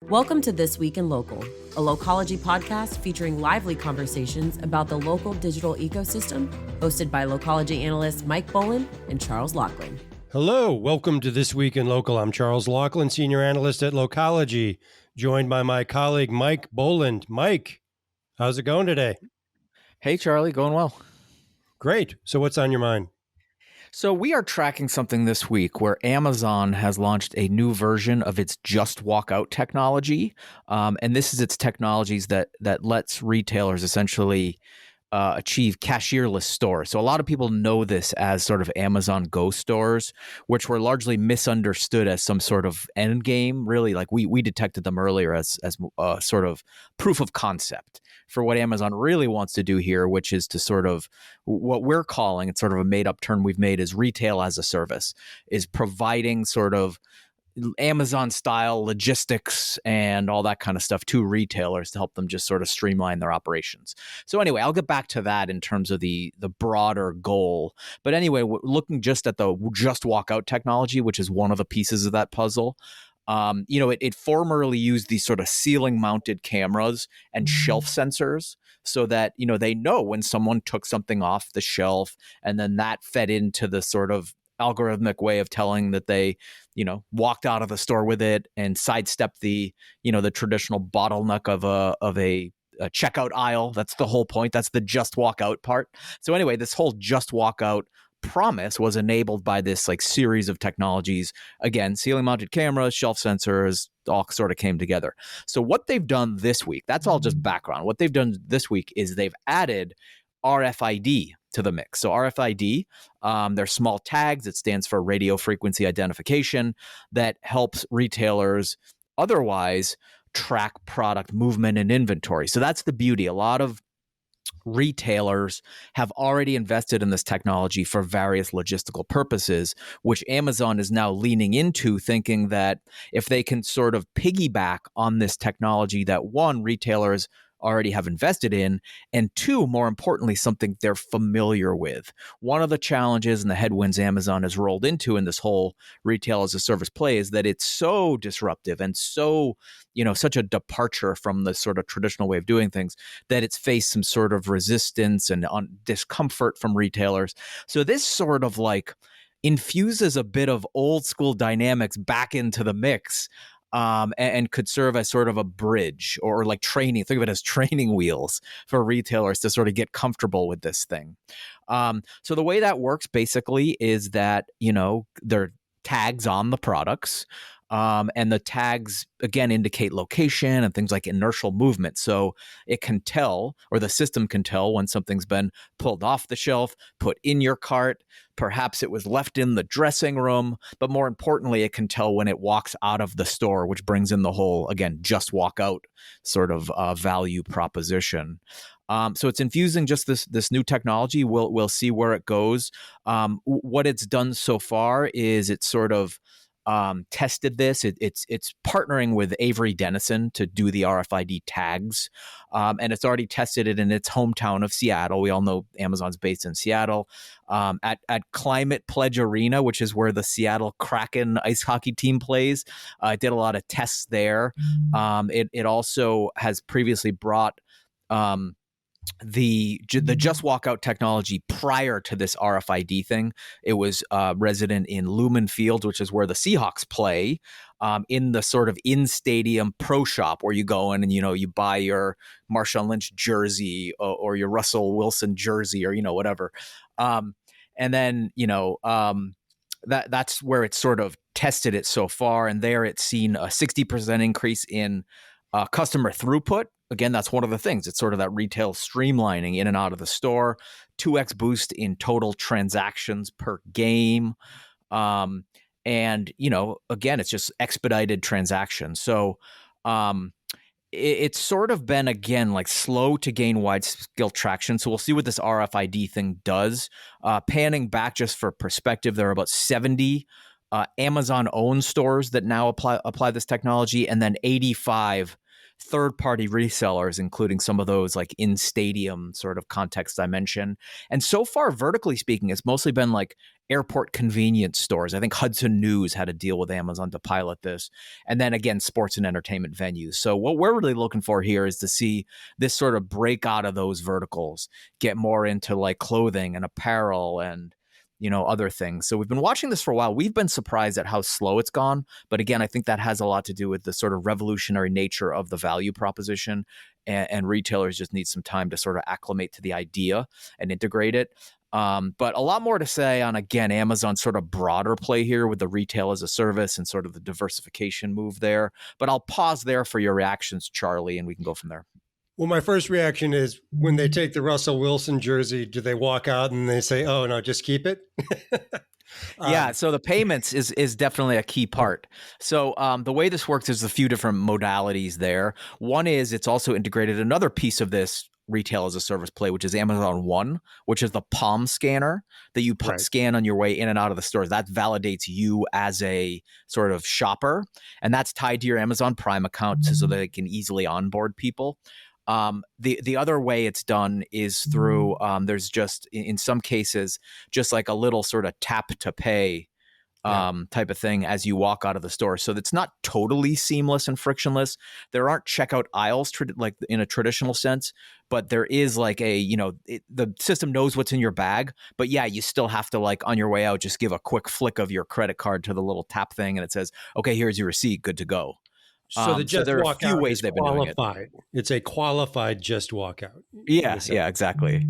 Welcome to This Week in Local, a Localogy podcast featuring lively conversations about the local digital ecosystem, hosted by Localogy analysts Mike Boland and Charles Laughlin. Hello, welcome to This Week in Local. I'm Charles Laughlin, Senior Analyst at Localogy, joined by my colleague Mike Boland. Mike, how's it going today? Hey, Charlie, going well. Great. So what's on your mind? So we are tracking something this week where Amazon has launched a new version of its Just Walk Out technology. And this is its technologies that lets retailers essentially achieve cashierless stores. So a lot of people know this as sort of Amazon Go stores, which were largely misunderstood as some sort of end game. Really, like we detected them earlier as sort of proof of concept for what Amazon really wants to do here, which is to sort of what we're calling, it's sort of a made up term we've made, is retail as a service, is providing sort of Amazon style logistics and all that kind of stuff to retailers to help them just sort of streamline their operations. So anyway, I'll get back to that in terms of the broader goal. But anyway, looking just at the Just Walk Out technology, which is one of the pieces of that puzzle. It formerly used these sort of ceiling mounted cameras and shelf sensors so that, they know when someone took something off the shelf, and then that fed into the sort of algorithmic way of telling that they, walked out of the store with it and sidestepped the traditional bottleneck of a checkout aisle. That's the whole point. That's the just walk out part. So anyway, this whole just walk out promise was enabled by this like series of technologies. Again, ceiling mounted cameras, shelf sensors, all sort of came together. So what they've done this week, that's all just background. What they've done this week is they've added RFID to the mix. So RFID, they're small tags. It stands for radio frequency identification, that helps retailers otherwise track product movement and inventory. So that's the beauty. A lot of retailers have already invested in this technology for various logistical purposes, which Amazon is now leaning into, thinking that if they can sort of piggyback on this technology that, one, retailers already have invested in, and two, more importantly, something they're familiar with. One of the challenges and the headwinds Amazon has rolled into in this whole retail as a service play is that it's so disruptive and so, such a departure from the sort of traditional way of doing things that it's faced some sort of resistance and discomfort from retailers. So this sort of like infuses a bit of old school dynamics back into the mix. And could serve as sort of a bridge or like training. Think of it as training wheels for retailers to sort of get comfortable with this thing. So the way that works basically is that, there are tags on the products. And the tags, again, indicate location and things like inertial movement. So it can tell, or the system can tell, when something's been pulled off the shelf, put in your cart. Perhaps it was left in the dressing room. But more importantly, it can tell when it walks out of the store, which brings in the whole, again, just walk out sort of value proposition. So it's infusing just this new technology. We'll see where it goes. What it's done so far is it's sort of tested this. It's partnering with Avery Dennison to do the RFID tags, and it's already tested it in its hometown of Seattle. We all know Amazon's based in Seattle, at Climate Pledge Arena, which is where the Seattle Kraken ice hockey team plays. It did a lot of tests there. It also has previously brought the just walk out technology prior to this RFID thing. It was resident in Lumen Field, which is where the Seahawks play, in the sort of in-stadium pro shop where you go in and, you buy your Marshawn Lynch jersey or your Russell Wilson jersey or, whatever. And then, that's where it's sort of tested it so far. And there it's seen a 60% increase in customer throughput. Again, that's one of the things. It's sort of that retail streamlining in and out of the store, 2x boost in total transactions per game. And, again, it's just expedited transactions. So it's sort of been, again, like slow to gain wide-scale traction. So we'll see what this RFID thing does. Panning back just for perspective, there are about 70 Amazon-owned stores that now apply this technology, and then 85 third-party resellers, including some of those like in-stadium sort of context I mentioned. And so far, vertically speaking, it's mostly been like airport convenience stores. I think Hudson News had a deal with Amazon to pilot this. And then again, sports and entertainment venues. So what we're really looking for here is to see this sort of break out of those verticals, get more into like clothing and apparel and other things. So we've been watching this for a while. We've been surprised at how slow it's gone. But again, I think that has a lot to do with the sort of revolutionary nature of the value proposition. And retailers just need some time to sort of acclimate to the idea and integrate it. But a lot more to say on, again, Amazon's sort of broader play here with the retail as a service and sort of the diversification move there. But I'll pause there for your reactions, Charlie, and we can go from there. Well, my first reaction is when they take the Russell Wilson jersey, do they walk out and they say, oh, no, just keep it? Yeah, so the payments is definitely a key part. So the way this works is a few different modalities there. One is it's also integrated another piece of this retail as a service play, which is Amazon One, which is the palm scanner that you scan on your way in and out of the stores. That validates you as a sort of shopper, and that's tied to your Amazon Prime account so that they can easily onboard people. The other way it's done is through there's just in some cases just like a little sort of tap to pay type of thing as you walk out of the store. So it's not totally seamless and frictionless. There aren't checkout aisles like in a traditional sense, but there is like the system knows what's in your bag. But yeah, you still have to like on your way out just give a quick flick of your credit card to the little tap thing, and it says, "Okay, here's your receipt, good to go." So there are a few ways they've been doing it. It's a qualified just walkout. Yeah, exactly.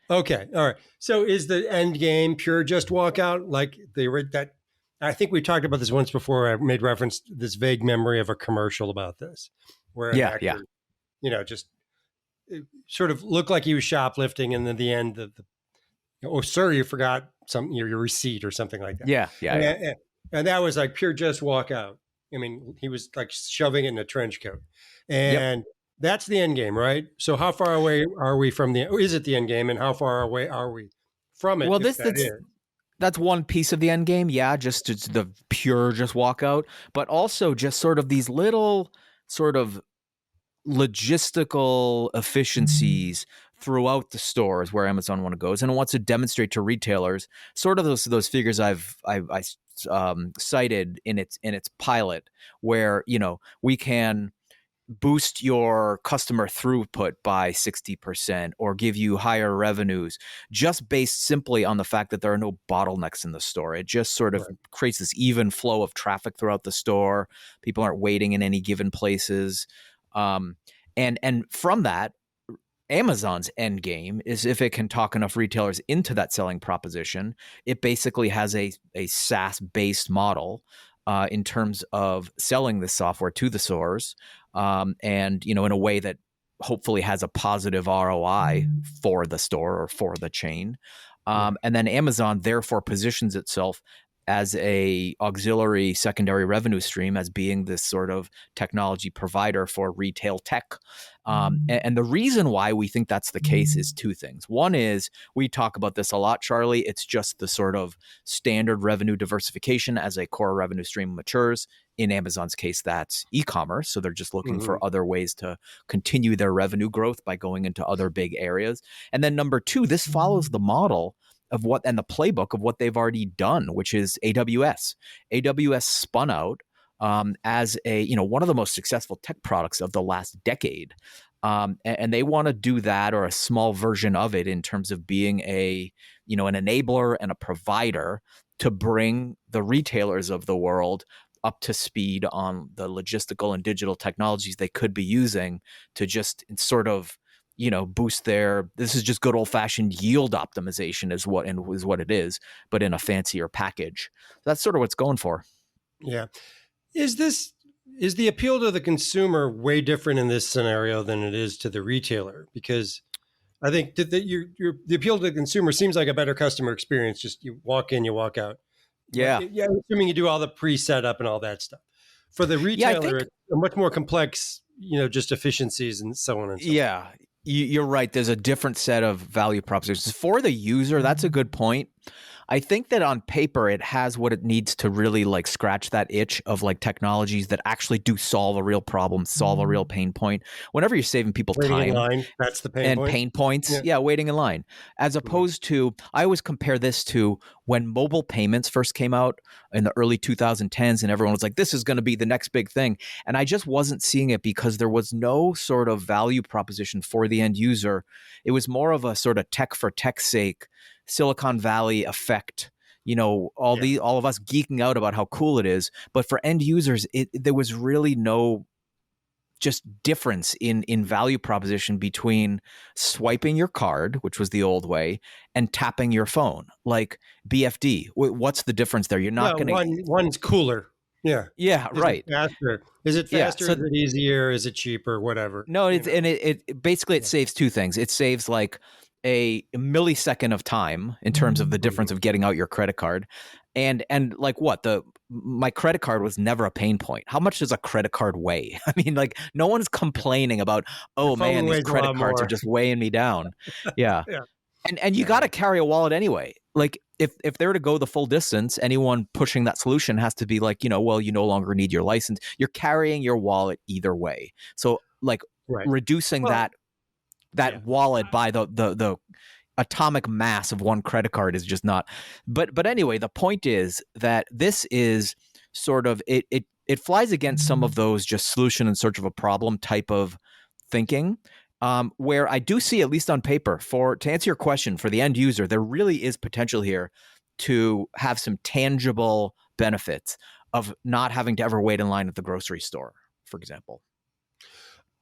Okay, all right. So is the end game pure just walkout? Like they read that? I think we talked about this once before. I made reference to this vague memory of a commercial about this, where an actor, just it sort of looked like he was shoplifting, and then the end, oh, sir, you forgot your receipt or something like that. Yeah. And that was like pure just walkout. I mean, he was like shoving it in a trench coat, and that's the end game, right? So how far away are we from is it the end game, and how far away are we from it? Well, that's one piece of the end game. Yeah, just the pure just walkout, but also just sort of these little sort of logistical efficiencies throughout the stores where Amazon One goes, and it wants to demonstrate to retailers sort of those figures I cited in its pilot, where we can boost your customer throughput by 60% or give you higher revenues just based simply on the fact that there are no bottlenecks in the store. It just sort of creates this even flow of traffic throughout the store. People aren't waiting in any given places. And from that, Amazon's end game is if it can talk enough retailers into that selling proposition, it basically has a SaaS-based model in terms of selling this software to the stores, and in a way that hopefully has a positive ROI for the store or for the chain. And then Amazon therefore positions itself as a auxiliary secondary revenue stream, as being this sort of technology provider for retail tech. And the reason why we think that's the case is two things. One is we talk about this a lot, Charlie. It's just the sort of standard revenue diversification as a core revenue stream matures. In Amazon's case, that's e-commerce. So they're just looking for other ways to continue their revenue growth by going into other big areas. And then number two, this follows the model of what and the playbook of what they've already done, which is AWS. AWS spun out as one of the most successful tech products of the last decade. And they want to do that, or a small version of it, in terms of being an enabler and a provider to bring the retailers of the world up to speed on the logistical and digital technologies they could be using to just sort of boost this is just good old fashioned yield optimization is what it is, but in a fancier package. That's sort of what's going for. Yeah. Is the appeal to the consumer way different in this scenario than it is to the retailer? Because I think that the appeal to the consumer seems like a better customer experience. Just you walk in, you walk out. Yeah. Assuming you do all the pre-setup and all that stuff. For the retailer, it's a much more complex, just efficiencies and so on and so on. Yeah. You're right. There's a different set of value propositions. For the user, that's a good point. I think that on paper, it has what it needs to really like scratch that itch of like technologies that actually do solve a real problem, solve a real pain point. Whenever you're saving people Waiting in time line, that's the pain and point. pain points, Yeah. waiting in line, as opposed to, I always compare this to when mobile payments first came out in the early 2010s, and everyone was like, this is going to be the next big thing. And I just wasn't seeing it because there was no sort of value proposition for the end user. It was more of a sort of tech for tech's sake, Silicon Valley effect, all of us geeking out about how cool it is. But for end users, there was really no just difference in value proposition between swiping your card, which was the old way, and tapping your phone. Like BFD, what's the difference there? You're not going to. One's cooler. Yeah. Yeah, right. Faster. Is it faster? So, is it easier? Is it cheaper? Whatever. No, it basically saves two things. It saves like a millisecond of time in terms of the difference of getting out your credit card. And like what? My credit card was never a pain point. How much does a credit card weigh? I mean, like no one's complaining about, oh man, these credit cards are just weighing me down. Yeah. Yeah. And you got to carry a wallet anyway. Like if they're to go the full distance, anyone pushing that solution has to be like, well, you no longer need your license. You're carrying your wallet either way. So like reducing that wallet by the atomic mass of one credit card is just not. But anyway, the point is that this is sort of it flies against some of those just solution in search of a problem type of thinking. Where I do see, at least on paper, to answer your question, for the end user, there really is potential here to have some tangible benefits of not having to ever wait in line at the grocery store, for example.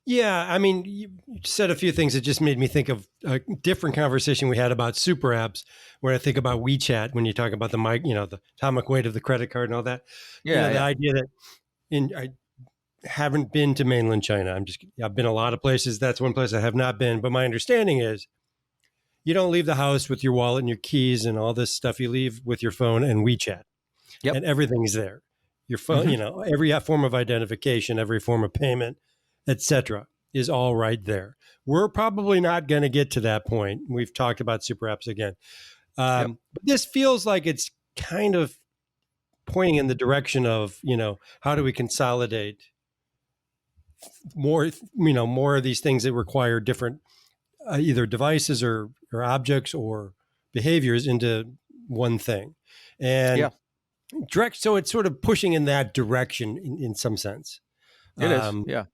Yeah, I mean, you said a few things that just made me think of a different conversation we had about super apps, where I think about WeChat when you talk about the atomic weight of the credit card and all that. Yeah, the idea that I haven't been to mainland China. I've been a lot of places. That's one place I have not been. But my understanding is you don't leave the house with your wallet and your keys and all this stuff. You leave with your phone and WeChat. Yep. And everything's there. Your phone, every form of identification, every form of payment, etc., is all right there. We're probably not going to get to that point. We've talked about super apps again. But this feels like it's kind of pointing in the direction of, how do we consolidate more of these things that require different either devices or objects or behaviors into one thing. And so it's sort of pushing in that direction in some sense. It is.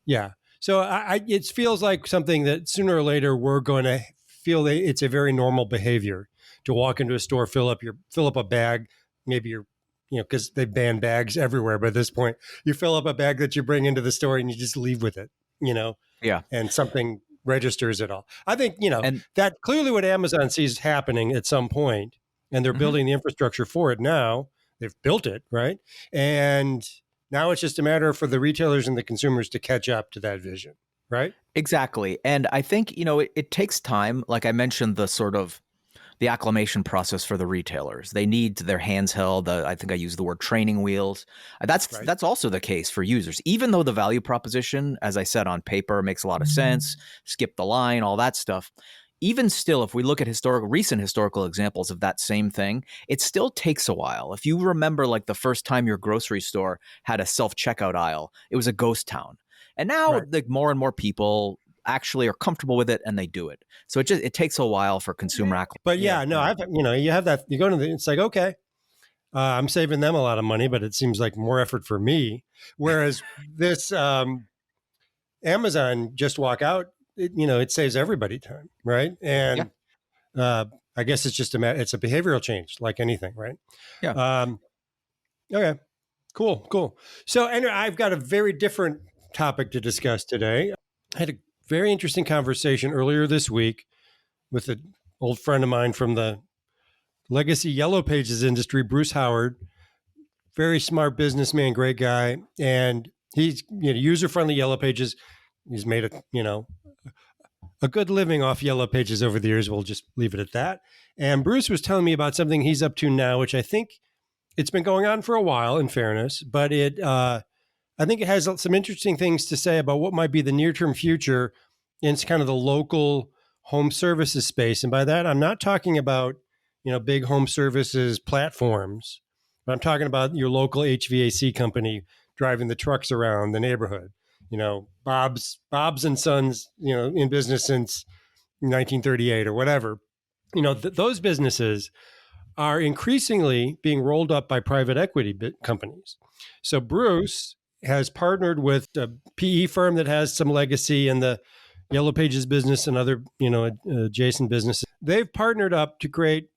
Yeah. So it feels like something that sooner or later we're going to feel that it's a very normal behavior to walk into a store, fill up a bag, maybe because they ban bags everywhere by this point. You fill up a bag that you bring into the store and you just leave with it, and something registers it all. I think, and that clearly what Amazon sees happening at some point, and they're building the infrastructure for it now. They've built it, right? And now it's just a matter for the retailers and the consumers to catch up to that vision, right? Exactly. And I think, it takes time. Like I mentioned, the acclimation process for the retailers. They need their hands held. I think I used the word training wheels. That's also the case for users. Even though the value proposition, as I said, on paper makes a lot of sense, skip the line, all that stuff. Even still, if we look at recent historical examples of that same thing, it still takes a while. If you remember, like the first time your grocery store had a self-checkout aisle, it was a ghost town. And now, like more and more people actually are comfortable with it and they do it. So it takes a while for consumer acclimation. But you have that. You go to it's like, okay, I'm saving them a lot of money, but it seems like more effort for me. Whereas this Amazon just walk out. It saves everybody time, right? And I guess it's just it's a behavioral change, like anything, right? Yeah. Okay. Cool. So, anyway, I've got a very different topic to discuss today. I had a very interesting conversation earlier this week with an old friend of mine from the legacy Yellow Pages industry, Bruce Howard. Very smart businessman, great guy, and he's user-friendly Yellow Pages. He's made a good living off Yellow Pages over the years. We'll just leave it at that. And Bruce was telling me about something he's up to now, which I think it's been going on for a while, in fairness, but I think it has some interesting things to say about what might be the near-term future in kind of the local home services space. And by that, I'm not talking about big home services platforms. But I'm talking about your local HVAC company driving the trucks around the neighborhood. Bob's and Sons, in business since 1938 or whatever. Those businesses are increasingly being rolled up by private equity companies. So Bruce has partnered with a PE firm that has some legacy in the Yellow Pages business and other, adjacent businesses. They've partnered up to create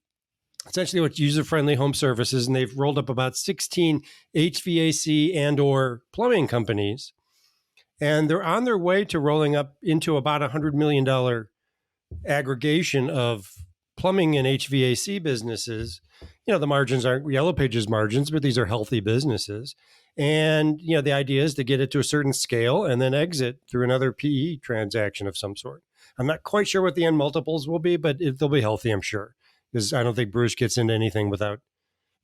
essentially what's user-friendly home services, and they've rolled up about 16 HVAC and or plumbing companies. And they're on their way to rolling up into about $100 million aggregation of plumbing and HVAC businesses. The margins aren't Yellow Pages margins, but these are healthy businesses. And, the idea is to get it to a certain scale and then exit through another PE transaction of some sort. I'm not quite sure what the end multiples will be, but they'll be healthy, I'm sure. Because I don't think Bruce gets into anything without,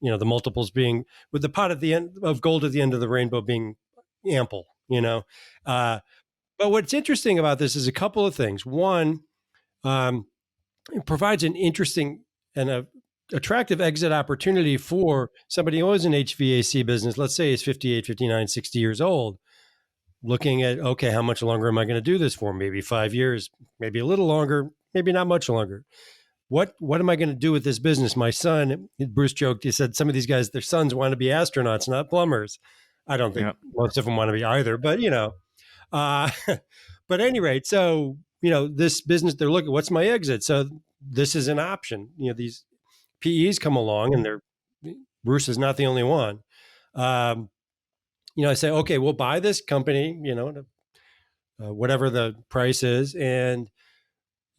the multiples being, with the pot at the end of gold at the end of the rainbow being ample, But what's interesting about this is a couple of things. One, it provides an interesting and a attractive exit opportunity for somebody who owns an HVAC business. Let's say is 58, 59, 60 years old, looking at, okay, how much longer am I going to do this for? Maybe 5 years, maybe a little longer, maybe not much longer. What am I going to do with this business? My son, Bruce joked, he said, some of these guys, their sons want to be astronauts, not plumbers. I don't think most of them want to be either, but but at any rate, so, this business, they're looking, what's my exit? So this is an option. These PEs come along, and Bruce is not the only one. I say, okay, we'll buy this company, whatever the price is, and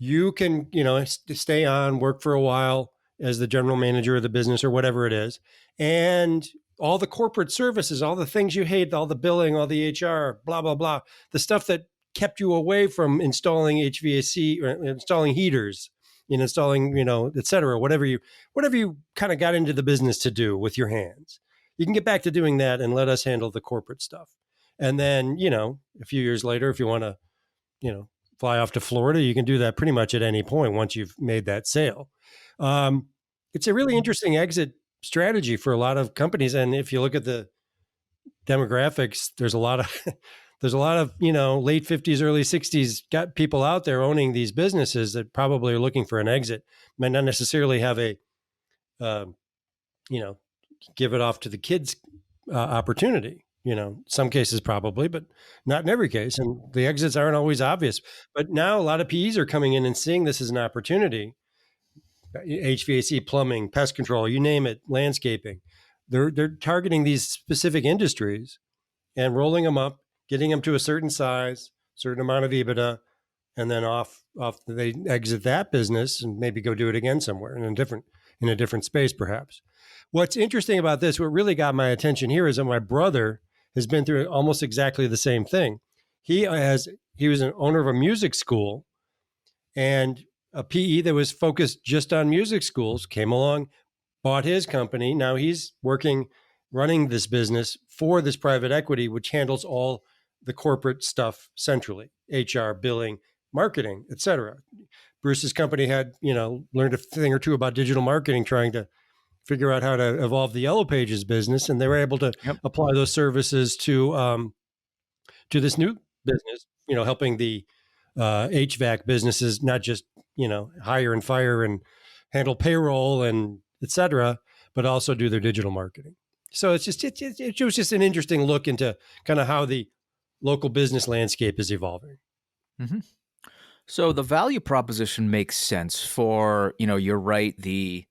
you can, stay on, work for a while as the general manager of the business or whatever it is. And all the corporate services, all the things you hate, all the billing, all the HR, blah, blah, blah, the stuff that kept you away from installing HVAC, or installing heaters, installing, et cetera, whatever you kind of got into the business to do with your hands. You can get back to doing that and let us handle the corporate stuff. And then, a few years later, if you want to, fly off to Florida, you can do that pretty much at any point once you've made that sale. It's a really interesting exit strategy for a lot of companies. And if you look at the demographics, there's a lot of late 50s, early 60s got people out there owning these businesses that probably are looking for an exit. Might not necessarily have a, give it off to the kids opportunity. Some cases probably, but not in every case. And the exits aren't always obvious. But now a lot of PEs are coming in and seeing this as an opportunity. HVAC, plumbing, pest control, you name it, landscaping. They're targeting these specific industries and rolling them up, getting them to a certain size, certain amount of EBITDA, and then off they exit that business and maybe go do it again somewhere in a different space, perhaps. What's interesting about this, what really got my attention here is that my brother has been through almost exactly the same thing. He was an owner of a music school, and a PE that was focused just on music schools came along, bought his company. Now he's running this business for this private equity, which handles all the corporate stuff centrally, HR, billing, marketing, et cetera. Bruce's company had, learned a thing or two about digital marketing, trying to figure out how to evolve the Yellow Pages business, and they were able to apply those services to this new business, helping the HVAC businesses not just hire and fire and handle payroll and et cetera, but also do their digital marketing. So it was just an interesting look into kind of how the local business landscape is evolving. Mm-hmm. So the value proposition makes sense for, you're right, the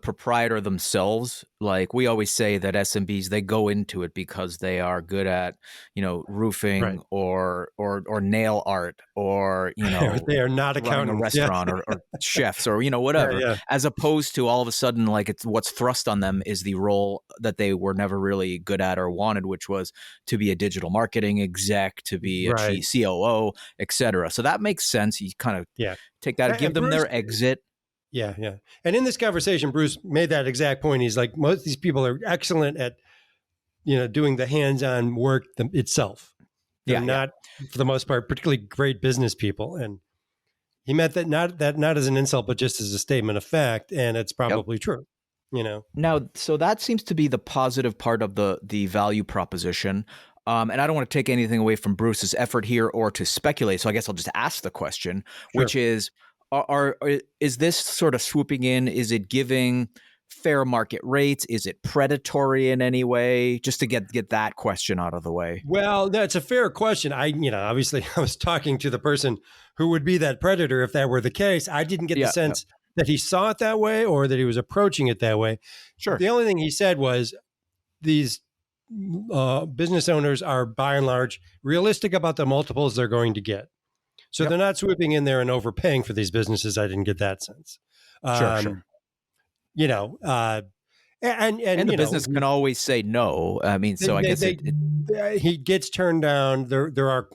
proprietor themselves. Like we always say that SMBs, they go into it because they are good at, roofing, right, or nail art, or, they are not accountants, a restaurant, or chefs, or, whatever, as opposed to all of a sudden, like it's what's thrust on them is the role that they were never really good at or wanted, which was to be a digital marketing exec, to be a COO, et cetera. So that makes sense. You kind of take that and give them their exit. Yeah. And in this conversation, Bruce made that exact point. He's like, most of these people are excellent at, doing the hands-on work itself. They're not, for the most part, particularly great business people. And He meant that not as an insult, but just as a statement of fact, and it's probably true. Now, so that seems to be the positive part of the value proposition. And I don't want to take anything away from Bruce's effort here or to speculate. So I guess I'll just ask the question, which is, is this sort of swooping in? Is it giving fair market rates? Is it predatory in any way? Just to get that question out of the way. Well, that's a fair question. Obviously I was talking to the person who would be that predator if that were the case. I didn't get the sense that he saw it that way or that he was approaching it that way. Sure. The only thing he said was these business owners are by and large realistic about the multiples they're going to get. So they're not swooping in there and overpaying for these businesses. I didn't get that sense. Sure. And the business can always say no. I mean, so I guess he gets turned down. There are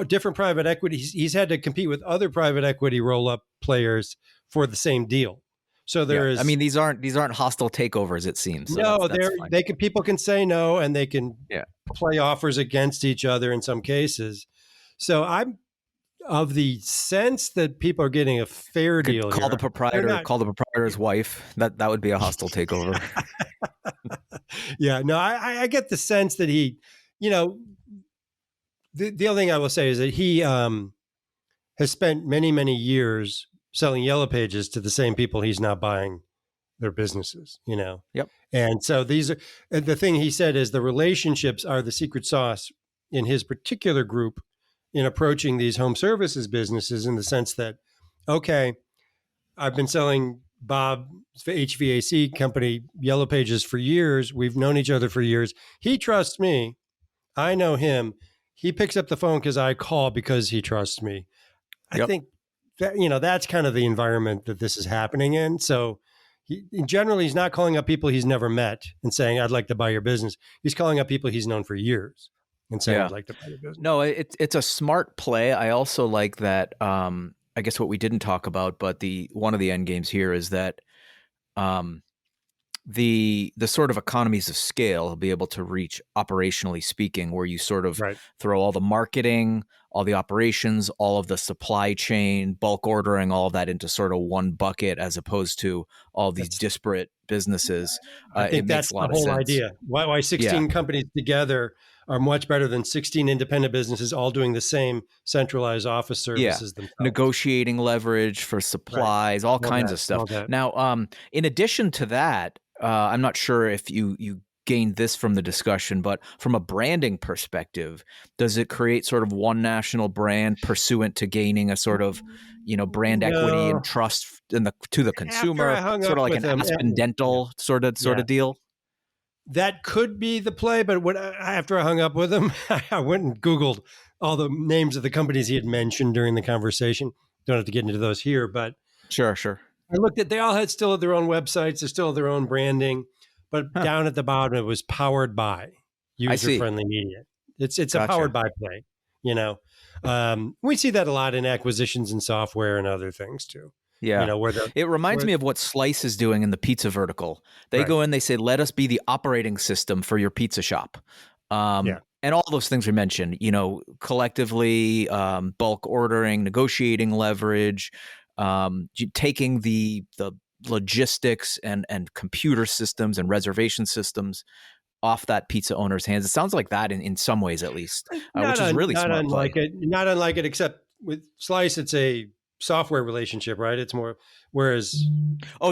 different private equities. He's had to compete with other private equity roll-up players for the same deal. So there is. I mean, these aren't hostile takeovers. It seems. So no, people can say no, and they can play offers against each other in some cases. So I'm of the sense that people are getting a fair deal. Call the proprietor's wife. That would be a hostile takeover. I get the sense that he, the other thing I will say is that he has spent many, many years selling Yellow Pages to the same people he's now buying their businesses, Yep. And so these are, the thing he said is the relationships are the secret sauce in his particular group in approaching these home services businesses, in the sense that, okay, I've been selling Bob's HVAC company Yellow Pages for years. We've known each other for years. He trusts me. I know him. He picks up the phone because I call because he trusts me. I think that, that's kind of the environment that this is happening in. So generally, he's not calling up people he's never met and saying, I'd like to buy your business. He's calling up people he's known for years and saying, I'd like to buy your business. No, it's a smart play. I also like that. I guess what we didn't talk about, but one of the end games here is that the sort of economies of scale will be able to reach, operationally speaking, where you sort of throw all the marketing, all the operations, all of the supply chain, bulk ordering, all of that into sort of one bucket, as opposed to all these disparate businesses. I think that's the whole idea. Why 16 companies together are much better than 16 independent businesses all doing the same centralized office services themselves. Negotiating leverage for supplies, all kinds of stuff. Now, in addition to that, I'm not sure if you gained this from the discussion, but from a branding perspective, does it create sort of one national brand pursuant to gaining a sort of, brand equity and trust to the consumer, sort of like an Aspen Dental sort of deal? That could be the play, but after I hung up with him, I went and Googled all the names of the companies he had mentioned during the conversation. Don't have to get into those here, but sure. I looked at, they all still had their own websites, they still had their own branding, but down at the bottom it was powered by user-friendly media. It's a powered by play, We see that a lot in acquisitions and software and other things too. Yeah. It reminds me of what Slice is doing in the pizza vertical. They go in, they say, let us be the operating system for your pizza shop. And all those things we mentioned, collectively, bulk ordering, negotiating leverage, taking the logistics and computer systems and reservation systems off that pizza owner's hands. It sounds like that in some ways, at least, which is really smart. Not unlike it, except with Slice, it's a software relationship, right? It's more, whereas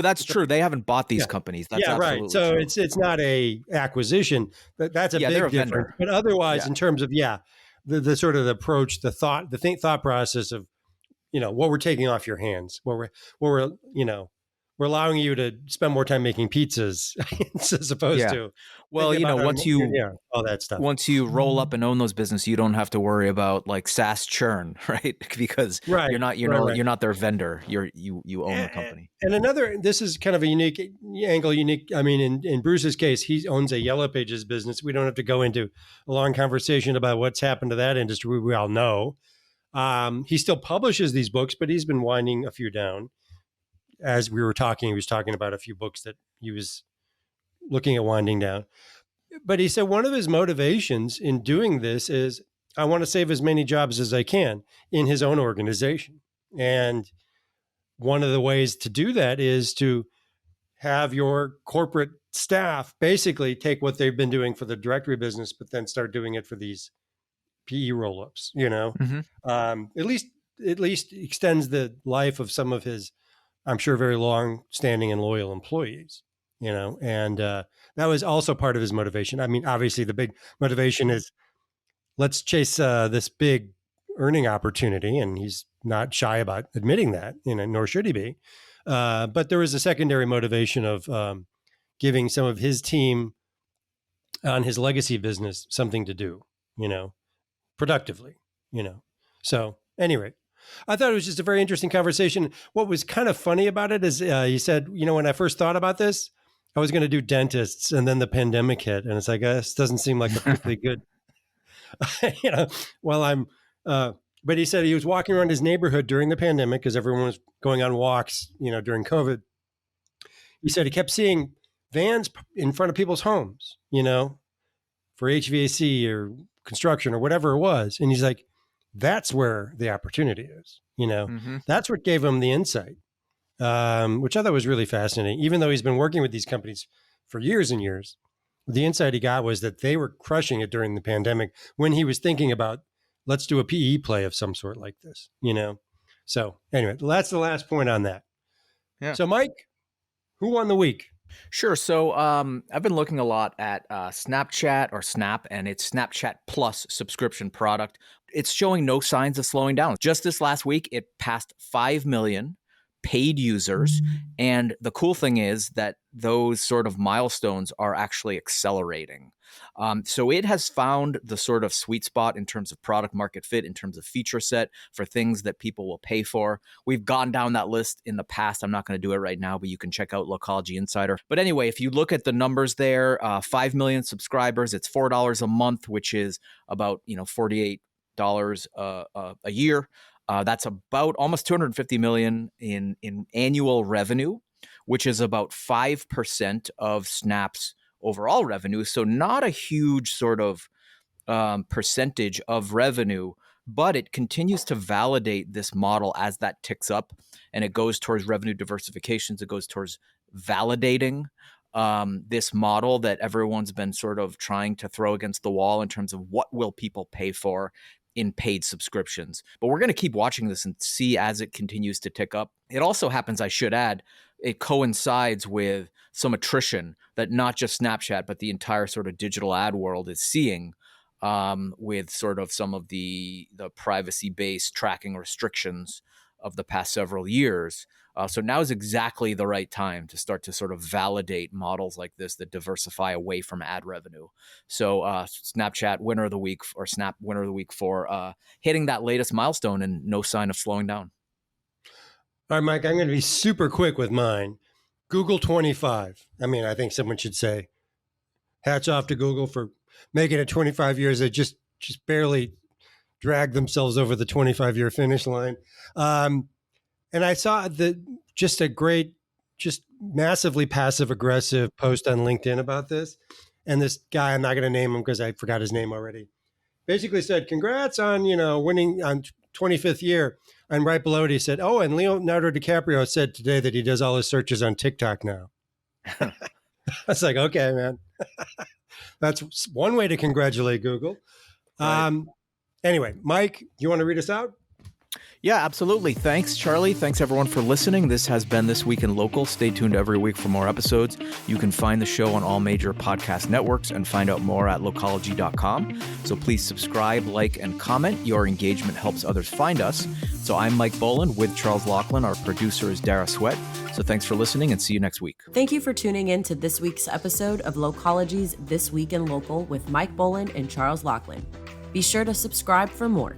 that's true. They haven't bought these companies. That's right. So true. it's not a acquisition. That's a big difference. Vendor. But otherwise, in terms of the sort of the approach, the thought process of what we're taking off your hands, what we're allowing you to spend more time making pizzas as opposed to once you all that stuff. Once you roll up and own those businesses, you don't have to worry about like SaaS churn, right? Because you're not their vendor. You own the company. And this is kind of a unique angle. I mean, in Bruce's case, he owns a Yellow Pages business. We don't have to go into a long conversation about what's happened to that industry. We all know. He still publishes these books, but he's been winding a few down. As we were talking, he was talking about a few books that he was looking at winding down. But he said one of his motivations in doing this is, I want to save as many jobs as I can in his own organization. And one of the ways to do that is to have your corporate staff basically take what they've been doing for the directory business, but then start doing it for these PE roll-ups, at least extends the life of some of his, I'm sure, very long-standing and loyal employees, and that was also part of his motivation. I mean, obviously the big motivation is let's chase this big earning opportunity, and he's not shy about admitting that, nor should he be. But there was a secondary motivation of giving some of his team on his legacy business something to do, productively, So anyway, I thought it was just a very interesting conversation. What was kind of funny about it is he said, when I first thought about this, I was going to do dentists, and then the pandemic hit, and it's like, this doesn't seem like a particularly good, but he said he was walking around his neighborhood during the pandemic because everyone was going on walks, during COVID. He said he kept seeing vans in front of people's homes, for HVAC or construction or whatever it was. And he's like, that's where the opportunity is, That's what gave him the insight, which I thought was really fascinating. Even though he's been working with these companies for years and years, the insight he got was that they were crushing it during the pandemic when he was thinking about, let's do a PE play of some sort like this, So anyway, that's the last point on that. Yeah. So Mike, who won the week? Sure. So I've been looking a lot at Snapchat or Snap and its Snapchat Plus subscription product. It's showing no signs of slowing down. Just this last week, it passed 5 million paid users. And the cool thing is that those sort of milestones are actually accelerating. So it has found the sort of sweet spot in terms of product market fit, in terms of feature set for things that people will pay for. We've gone down that list in the past. I'm not going to do it right now, but you can check out Localogy Insider. But anyway, if you look at the numbers there, 5 million subscribers, it's $4 a month, which is about $48 a year. That's about almost $250 million in annual revenue, which is about 5% of Snap's overall revenue. So not a huge sort of percentage of revenue, but it continues to validate this model as that ticks up, and it goes towards revenue diversifications. It goes towards validating this model that everyone's been sort of trying to throw against the wall in terms of what will people pay for in paid subscriptions. But we're going to keep watching this and see as it continues to tick up. It also happens, I should add, it coincides with some attrition that not just Snapchat, but the entire sort of digital ad world is seeing with sort of some of the privacy-based tracking restrictions of the past several years. So now is exactly the right time to start to sort of validate models like this that diversify away from ad revenue. So Snapchat winner of the week, or Snap winner of the week for hitting that latest milestone and no sign of slowing down. All right, Mike, I'm going to be super quick with mine. Google 25. I mean, I think someone should say hats off to Google for making it 25 years. They just barely dragged themselves over the 25-year finish line. And I saw just a great, just massively passive-aggressive post on LinkedIn about this. And this guy, I'm not going to name him because I forgot his name already, basically said, congrats on, winning on 25th year. And right below it, he said, oh, and Leonardo DiCaprio said today that he does all his searches on TikTok now. I was like, okay, man. That's one way to congratulate Google. Right. Anyway, Mike, you want to read us out? Yeah, absolutely. Thanks, Charlie. Thanks, everyone, for listening. This has been This Week in Local. Stay tuned every week for more episodes. You can find the show on all major podcast networks and find out more at localogy.com. So please subscribe, like, and comment. Your engagement helps others find us. So I'm Mike Boland with Charles Laughlin. Our producer is Dara Sweat. So thanks for listening and see you next week. Thank you for tuning in to this week's episode of Localogy's This Week in Local with Mike Boland and Charles Laughlin. Be sure to subscribe for more.